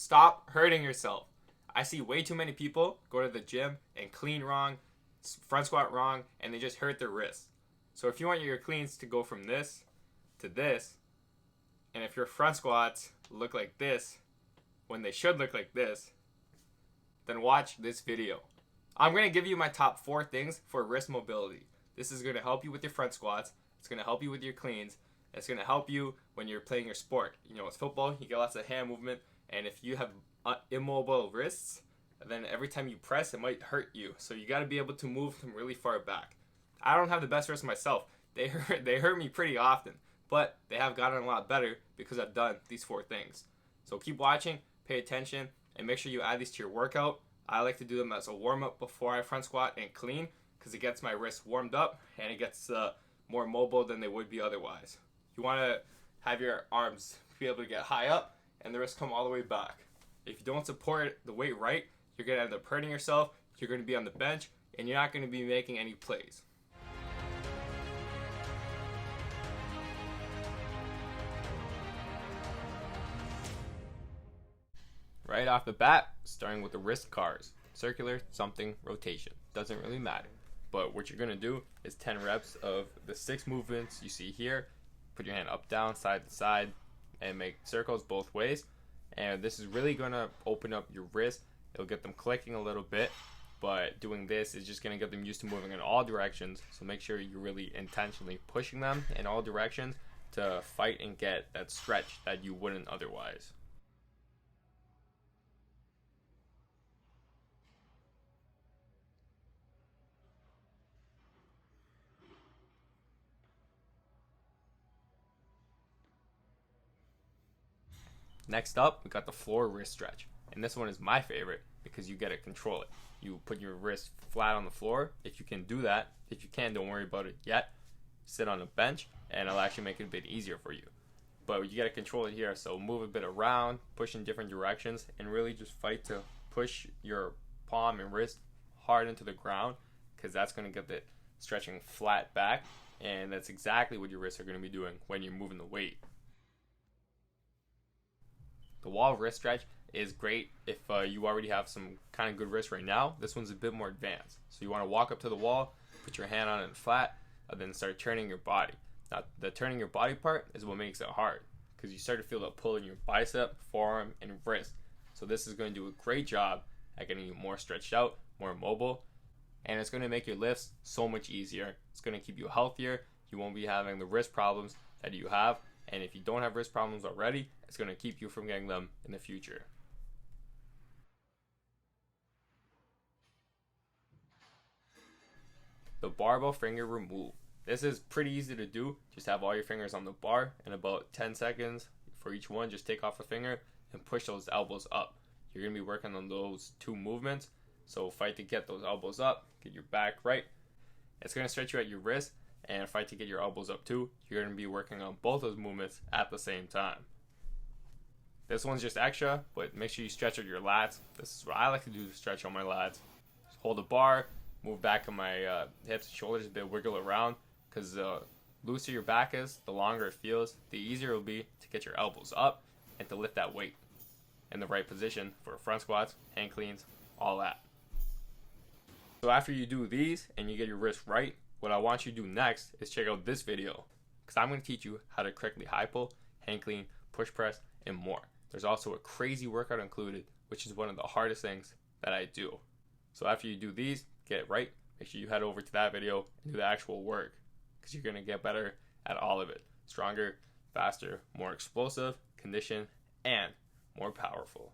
Stop hurting yourself. I see way too many people go to the gym and clean wrong, front squat wrong, and they just hurt their wrists. So if you want your cleans to go from this to this, and if your front squats look like this when they should look like this, then watch this video. I'm going to give you my top 4 things for wrist mobility. This is going to help you with your front squats. It's going to help you with your cleans. It's going to help you when you're playing your sport. You know, with football, you get lots of hand movement, and if you have immobile wrists, then every time you press, it might hurt you. So you got to be able to move them really far back. I don't have the best wrists myself. They hurt me pretty often, but they have gotten a lot better because I've done these 4 things. So keep watching, pay attention, and make sure you add these to your workout. I like to do them as a warm-up before I front squat and clean because it gets my wrists warmed up and it gets more mobile than they would be otherwise. You want to have your arms be able to get high up and the wrists come all the way back. If you don't support the weight right, you're going to end up hurting yourself, you're going to be on the bench, and you're not going to be making any plays. Right off the bat, starting with the wrist cars. Circular, something, rotation. Doesn't really matter. But what you're going to do is 10 reps of the 6 movements you see here. Put your hand up, down, side to side, and make circles both ways. And this is really going to open up your wrist. It'll get them clicking a little bit. But doing this is just going to get them used to moving in all directions. So make sure you're really intentionally pushing them in all directions to fight and get that stretch that you wouldn't otherwise. Next up, we got the floor wrist stretch. And this one is my favorite because you get to control it. You put your wrist flat on the floor. If you can do that, if you can, don't worry about it yet. Sit on a bench and it'll actually make it a bit easier for you. But you got to control it here. So move a bit around, push in different directions, and really just fight to push your palm and wrist hard into the ground because that's going to get the stretching flat back. And that's exactly what your wrists are going to be doing when you're moving the weight. The wall wrist stretch is great if you already have some kind of good wrist right now. This one's a bit more advanced. So you want to walk up to the wall, put your hand on it flat, and then start turning your body. Now, the turning your body part is what makes it hard because you start to feel the pull in your bicep, forearm, and wrist. So this is going to do a great job at getting you more stretched out, more mobile, and it's going to make your lifts so much easier. It's going to keep you healthier. You won't be having the wrist problems that you have. And if you don't have wrist problems already, it's going to keep you from getting them in the future. The barbell finger remove. This is pretty easy to do. Just have all your fingers on the bar. In about 10 seconds for each one, just take off a finger and push those elbows up. You're going to be working on those 2 movements. So fight to get those elbows up, get your back right. It's going to stretch you at your wrist. And fight to get your elbows up too. You're going to be working on both those movements at the same time. This one's just extra, but make sure you stretch out your lats. This is what I like to do to stretch on my lats. Just hold the bar, move back on my hips and shoulders a bit, wiggle around. Because the looser your back is, the longer it feels, the easier it will be to get your elbows up and to lift that weight in the right position for front squats, hand cleans, all that. So after you do these and you get your wrist right, what I want you to do next is check out this video because I'm going to teach you how to correctly high pull, hand clean, push press, and more. There's also a crazy workout included, which is one of the hardest things that I do. So after you do these, get it right, make sure you head over to that video and do the actual work because you're going to get better at all of it. Stronger, faster, more explosive, conditioned, and more powerful.